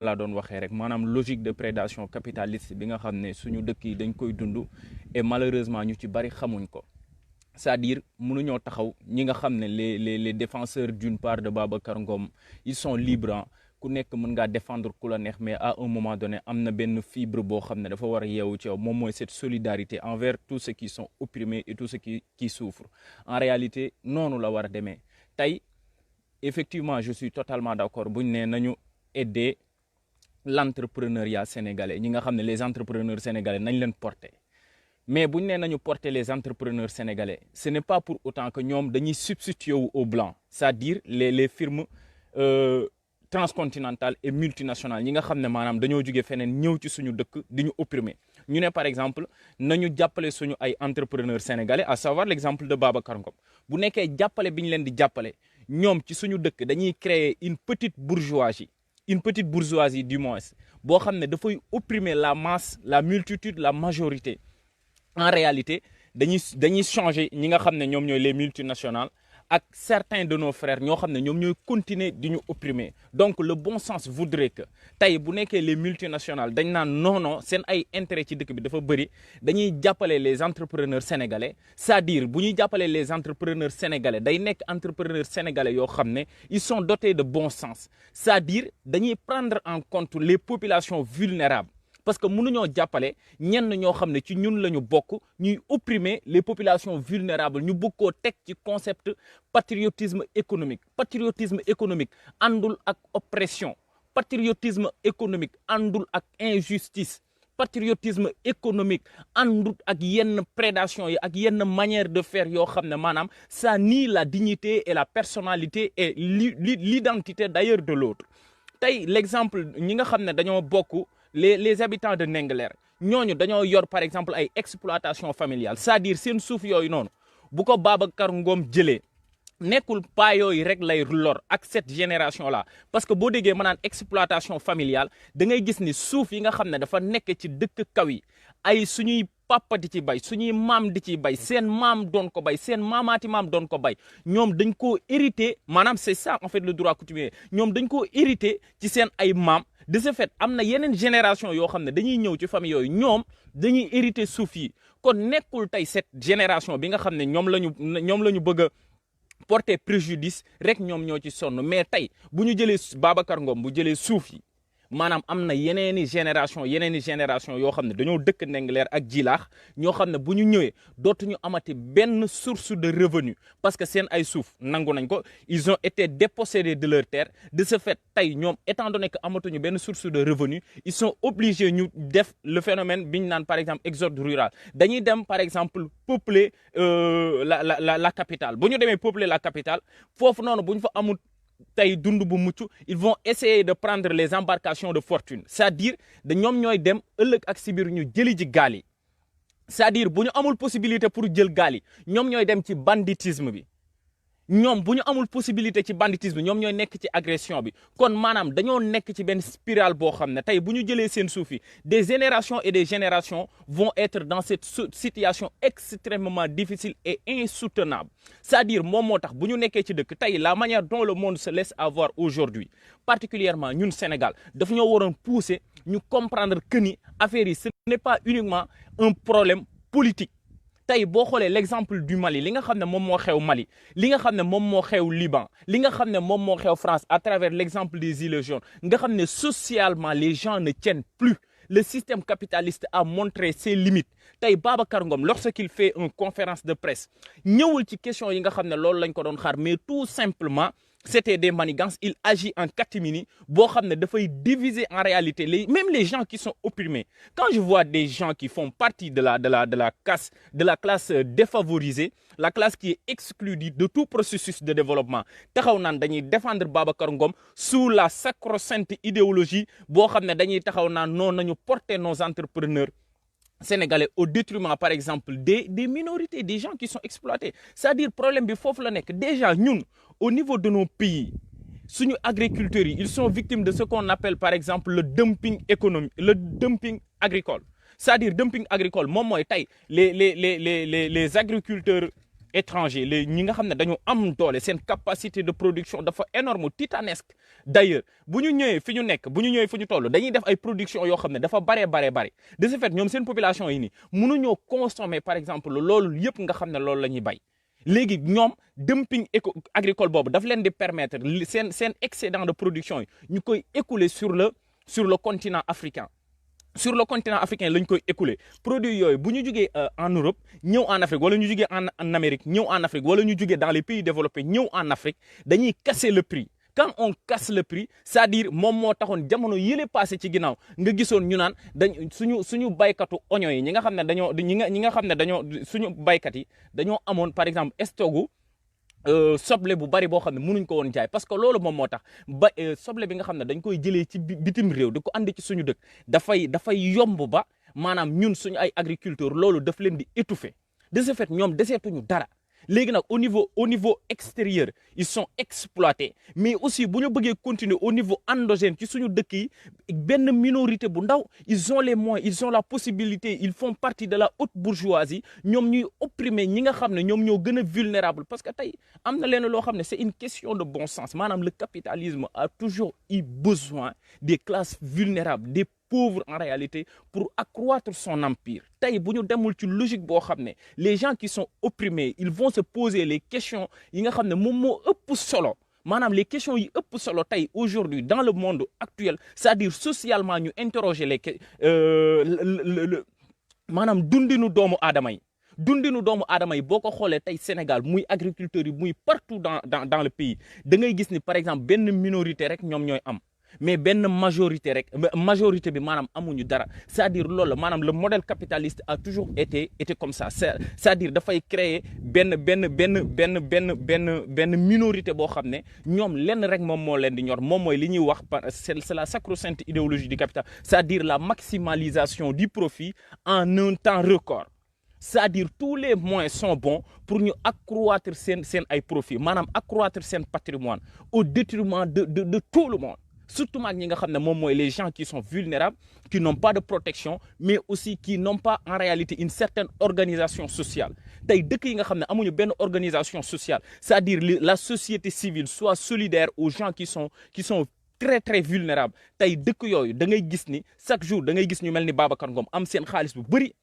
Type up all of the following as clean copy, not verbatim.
laa doon waxee rek maanaam logique de prédation capitaliste bi nga xam ne suñu dëkk yi dañ koy dund et malheureusement ñu ci bari xamuñ ko c'est-à-dire mënuñoo taxaw ñi nga xam ne les défenseurs d'une part de Babacar Ngom ils sont libres ku nekk mën ngaa défendre ku la neex mais à un moment donné am na benn fibre boo xam ne dafa war a yeewu ci yow moom mooy cette solidarité envers tous ceux qui sont opprimés et tous ceux qui souffrent en réalité noonu la war a demee tey effectivement je suis totalement d'accord buñ ne nañu aider l'entrepreneuriat sénégalais ñi nga xam ne les entrepreneurs sénégalais nañ leen porter mais buñ ne nañu porter les entrepreneurs sénégalais ce n'est pas pour autant que ñoom dañuy substituer wu aux blancs c'est-à-dire les firmes transcontinentales et multinationales ñi nga xam ne maanaam dañoo jóge feneen ñëw ci suñu dëkk di ñu opprimer ñu ne par exemple nañu jàppale suñu ay entrepreneurs sénégalais à savoir l'exemple de Babacar Ngom bu nekkee jàppale bi ñu leen di jàppale ñoom ci suñu dëkk dañuy créer une petite bourgeoisie du moins boo xam ne dafay opprimer la masse la multitude la majorité en réalité dañuy changer ñi nga xam ne ñoom ñooy les multinationales ak certains de nos frères ñoo xam ne ñoom ñooy continuer di ñu opprimer donc le bon sens voudrait que tey bu nekkee les multinationales dañ naan non seen ay intérêt ci dëkk bi dafa bëri dañuy jàppale les entrepreneurs sénégalais c'est-à-dire bu ñuy jàppale les entrepreneurs sénégalais day nekk entrepreneurs sénégalais yoo xam ne ils sont dotés de bon sens c'est-à-dire dañuy prendre en compte les populations vulnérables parce que mënuñoo jàppale ñenn ñoo xam ne ci ñun la ñu bokk ñuy opprimer les populations vulnérables ñu bëgg koo teg ci concept patriotisme économique àndul ak oppression patriotisme économique àndul ak injustice patriotisme économique àndul ak yenn prédation yi ak yenn manière de faire yoo xam ne maanaam ça nie la dignité et la personnalité et l'identité d'ailleurs de l'autre tey l'exemple ñi nga xam ne dañoo bokk les habitants de Ndingler ñooñu dañoo yor par exemple ay exploitation familiale c'est-à-dire seen suuf yooyu noonu bu ko Babacar Ngom jëlee nekkul pas yooyu rek lay lor ak cette génération là parce que boo déggee ma naan exploitation familiale da ngay gis ni suuf yi nga xam ne dafa nekk ci dëkk kaw yi ay suñuy papa di ci bay suñuy maam di ci bay seen maam doon ko bay seen maamaati maam doon ko bay ñoom dañ koo hérité maanaam c'est ça en fait le droit coutumier ñoom dañ koo hérité ci seen ay maam de ce fait am na yeneen génération yoo xam ne dañuy ñëw ci famille yooyu ñoom dañuy hériter suuf yi kon nekkul tey cette génération bi nga xam ne ñoom la ñu bëgg a porter préjudice rek ñoom ñoo ci sonn mais tey bu ñu jëlee Babacar Ngom bu jëlee suuf yi maanaam am na yeneeni génération yoo xam ne dañoo dëkk Ndingler ak Djilakh ñoo xam ne bu ñu ñëwee dootuñu amati benn source de revenu parce que seen ay suuf nangu nañ ko ils ont été dépossédés de leur terre de ce fait tey ñoom étant donné que amatuñu benn source de revenu ils sont obligés ñu def le phénomène bi ñu naan par exemple exode rural dañuy dem par exemple peupler la capitale bu ñu demee peupler la capitale foofu noonu bu ñu fa amul tey dund bu mucc ils vont essayer de prendre les embarcations de fortune c'est-à-dire de ñoom ñooy dem ëllëg ak si biir ñu jëli ji gaal yi c'est-à-dire bu ñu amul possibilité pour jël gaal yi ñoom ñooy dem ci banditisme bi ñoom bu ñu amul possibilité ci banditisme ñoom ñooy nekk ci agression bi kon maanaam dañoo nekk ci benn spirale boo xam ne tey bu ñu jëlee seen suuf yi des générations et des générations vont être dans cette situation extrêmement difficile et insoutenable c'est-à-dire moom moo tax bu ñu nekkee ci dëkk tey la manière dont le monde se laisse avoir aujourd'hui particulièrement ñun Sénégal daf ñoo waroon pousser ñu comprendre que ni affaire yi ce n'est pas uniquement un problème politique tey boo xoolee l'exemple du Mali li nga xam ne moom moo xew Mali li nga xam ne moom moo xew Liban li nga xam ne moom moo xew France à travers l'exemple des Gilets jaunes nga xam ne socialement les gens ne tiennent plus le système capitaliste a montré ses limites tey Babacar Ngom lorsqu'il fait une conférence de presse ñëwul ci question yi nga xam ne loolu lañ ko doon xaar mais tout simplement c'était des manigances il agit en catimini boo xam ne dafay diviser en réalité même les gens qui sont opprimés quand je vois des gens qui font partie de la classe défavorisée la classe qui est exclue de tout processus de développement taxaw naan dañuy défendre Babacar Ngom sous la sacro-sainte idéologie boo xam ne dañuy taxaw naan non nañu porter nos entrepreneurs sénégalais au détriment par exemple des minorités des gens qui sont exploités c'est-à-dire problème bi foofu la nekk déjà ñun au niveau de nos pays suñu agriculteurs yi ils sont victimes de ce qu'on appelle par exemple le dumping économique le dumping agricole c'est-à-dire dumping agricole moom mooy tey les agriculteurs étrangers les ñi nga xam ne dañoo am doole seen capacité de production dafa énorme titanesque d'ailleurs bu ñu ñëwee fi ñu nekk bu ñu ñëwee fi ñu toll dañuy def ay production yoo xam ne dafa bare de ce fait ñoom seen population yi nii mënuñoo consommer par exemple loolu yëpp nga xam ne loolu la ñuy bay léegi ñoom dumping agricole boobu daf leen di permettre seen excédent de production yi ñu koy écouler sur le continent africain. Sur le continent africain lañ koy écouler produits yooyu bu ñu jugee en Europe ñëw en Afrique wala ñu jugee en Amérique ñëw en Afrique wala ñu jugee dans les pays développés ñëw en Afrique dañuy casser le prix. Quand on casse le prix c'est-à-dire moom moo taxoon jamono yële passé ci ginnaaw nga gisoon ñu naan suñu baykatu oignon yi ñi nga xam ne dañoo suñu baykat yi dañoo amoon par exemple stocku soble bu bari boo xam ne mënuñ ko woon jaay parce que loolu moom moo tax soble bi nga xam ne dañ koy jëlee ci bitim réew di ko andi ci suñu dëkk dafay yomb ba maanaam ñun suñu ay agriculteurs loolu daf leen di étouffer de ce fait ñoom deseetuñu dara léegi nag au niveau extérieur ils sont exploités mais aussi bu ñu bëggee continuer au niveau endogène ci suñu dëkk yi benn minorité bu ndaw ils ont les moyens ils ont la possibilité ils font partie de la haute bourgeoisie ñoom ñuy opprimer ñi nga xam ne ñoom ñoo gën a vulnérable parce que tey am na leen loo xam ne c'est une question de bon sens maanaam le capitalisme a toujours eu besoin des classes vulnérables des pauvres en réalité pour accroître son empire tey bu ñu demul ci logique boo xam ne les gens qui sont opprimés ils vont se poser les questions yi nga xam ne moom moo ëpp solo maanaam les questions yi ëpp solo tey aujourd'hui dans le monde actuel c'est-à-dire socialement ñu interroger maanaam dundinu doomu aadama yi boo ko xoolee tey Sénégal muy agriculteurs yi muy partout dans le pays da ngay gis ni par exemple benn minorité rek ñoom ñooy am mais benn majorité bi maanaam amuñu dara c'est-à-dire loolu maanaam le modèle capitaliste a toujours été comme ça c'est-à-dire dafay créer benn minorité boo xam ne ñoom lenn rek moom moo leen di ñor moom mooy li ñuy wax c'est la sacro-sainte idéologie du capital c'est-à-dire la maximalisation du profit en un temps record. C'est-à-dire tous les moyens sont bons pour ñu accroître seen ay profit maanaam accroître seen patrimoine au détriment de tout le monde. Surtout ñi nga xam ne moom mooy les gens qui sont vulnérables qui n'ont pas de protection mais aussi qui n'ont pas en réalité une certaine organisation sociale tey dëkk yi nga xam ne amuñu benn organisation sociale c'est-à-dire la société civile soit solidaire aux gens qui sont très très vulnérables tey dëkk yooyu da ngay gis ni chaque jour da ngay gis ñu mel ni Babacar Ngom am seen xaalis bu bëri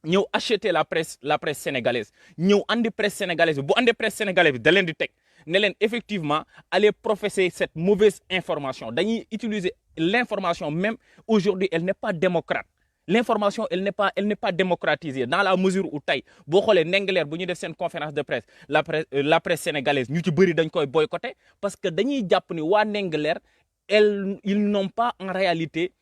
ñëw acheter la presse sénégalaise ñëw andi presse sénégalaise bi bu andi presse sénégalaise bi da leen di teg ne leen effectivement aller professer cette mauvaise information dañuy utiliser l'information même aujourd'hui elle n'est pas démocrate l'information elle n'est pas démocratisée dans la mesure où tey boo xoolee Ndingler bu ñu def seen conférence de presse la presse sénégalaise ñu ci bëri dañ koy boycotter parce que dañuy jàpp ni waa Ndingler ils n'ont pas en réalité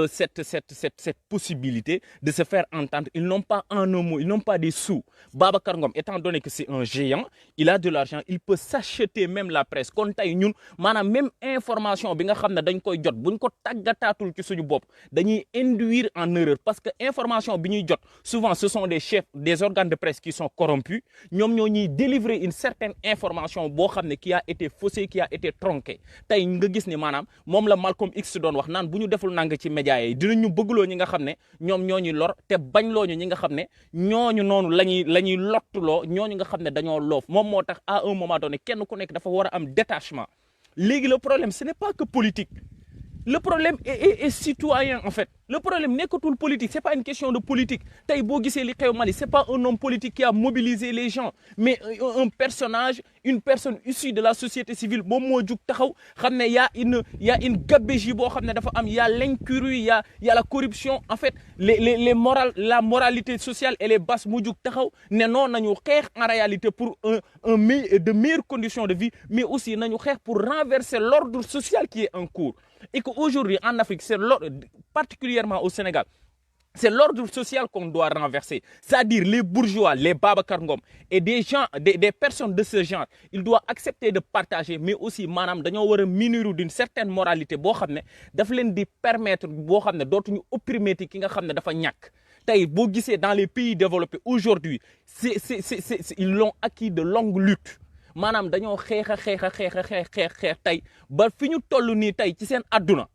cette possibilité de se faire entendre. Ils n'ont pas un mot, ils n'ont pas des sous. Babacar Ngom, étant donné que c'est un géant, il a de l'argent, il peut s'acheter même la presse. Kon tay ñun maanaam même information bi nga xam ne dañ koy jot buñ ko tàggataatul ci suñu bopp dañuy induire en erreur parce que information bi ñuy jot souvent ce sont des chefs des organes de presse qui sont corrompus ñoom ñoo ñuy délivrer une certaine information boo xam ne qui a été faussée qui a été tronquée tey nga gis ni maanaam moom la Malcolm X doon wax naan bu ñu deful nang ci médias yi dinañu bëggloo ñi nga xam ne ñoom ñoo ñuy lor te bañ loo ñu ñi nga xam ne ñooñu noonu la ñuy lottuloo ñooñu nga xam ne dañoo loof moom moo tax à un moment donné kenn ku nekk dafa war a am détachement léegi le problème ce n'est pas que politique le problème est citoyen en fait le problème nekkatul politique c'est pas une question de politique tey boo gisee li xew Mali c'est pas un homme politique qui a mobilisé les gens mais un personnage une personne issue de la société civile moom moo jug taxaw xam ne y a une gabegie boo xam ne dafa am y a l'incurie y a la corruption en fait la moralité sociale elle est basse mu jug taxaw ne noonu nañu xeex en réalité pour de meilleures conditions de vie mais aussi nañu xeex pour renverser l'ordre social qui est en cours et qu'aujourd'hui en Afrique c'est particulièrement au Sénégal c'est l'ordre social qu'on doit renverser c'est-à-dire les bourgeois les Babacar Ngom et des gens des personnes de ce genre ils doivent accepter de partager mais aussi maanaam dañoo war a munir d'une certaine moralité boo xam ne daf leen di permettre boo xam ne dootuñu opprimer ki nga xam ne dafa ñàkk tey boo gisee dans les pays développés aujourd'hui ils l'ont acquis de longues luttes maanaam dañoo xeex tey ba fi ñu toll nii tey ci seen adduna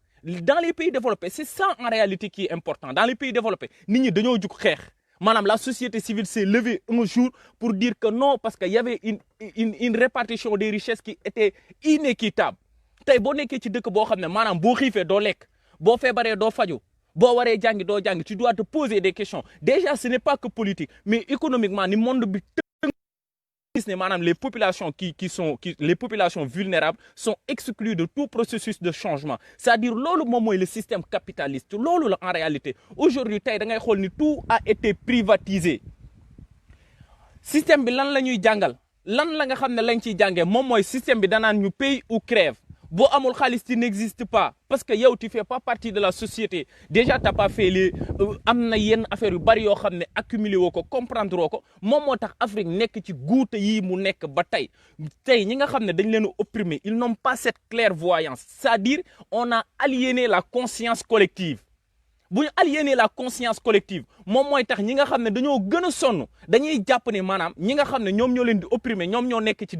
dans les pays développés c'est ça en réalité qui est important dans les pays développés nit ñi dañoo jug xeex maanaam la société civile s'est levée un jour pour dire que non parce que y avait une répartition des richesses qui était inéquitable tey boo nekkee ci dëkk boo xam ne maanaam boo xiifee doo lekk boo feebaree doo faju boo waree jàngi doo jàngi tu dois te poser des questions déjà ce n'est pas que politique mais économiquement ni monde bi les populations les populations vulnérables sont exclues de tout processus de changement c'est-à-dire loolu moom mooy le système capitaliste loolu la en réalité aujourd'hui tey da ngay xool ni tout a été privatisé système bi lan la ñuy jàngal lan la nga xam ne lañ ciy jàngee moom mooy système bi danaan ñu paye ou crève boo amul xaalis tu n'existe pas parce que yow tu fais pas partie de la société déjà t'as pas fait les am na yenn affaire yu bari yoo xam ne accumulé woo ko comprendre woo ko moom moo tax Afrique nekk ci guute yi mu nekk ba tey ñi nga xam ne dañ leen a opprimer ils n'ont pas cette clairvoyance c'est-à-dire on a aliéné la conscience collective bu ñu aliéné la conscience collective moom mooy tax ñi nga xam ne dañoo gën a sonn dañuy jàpp ne maanaam ñi nga xam ne ñoom ñoo leen di opprimer ñoom ñoo nekk ci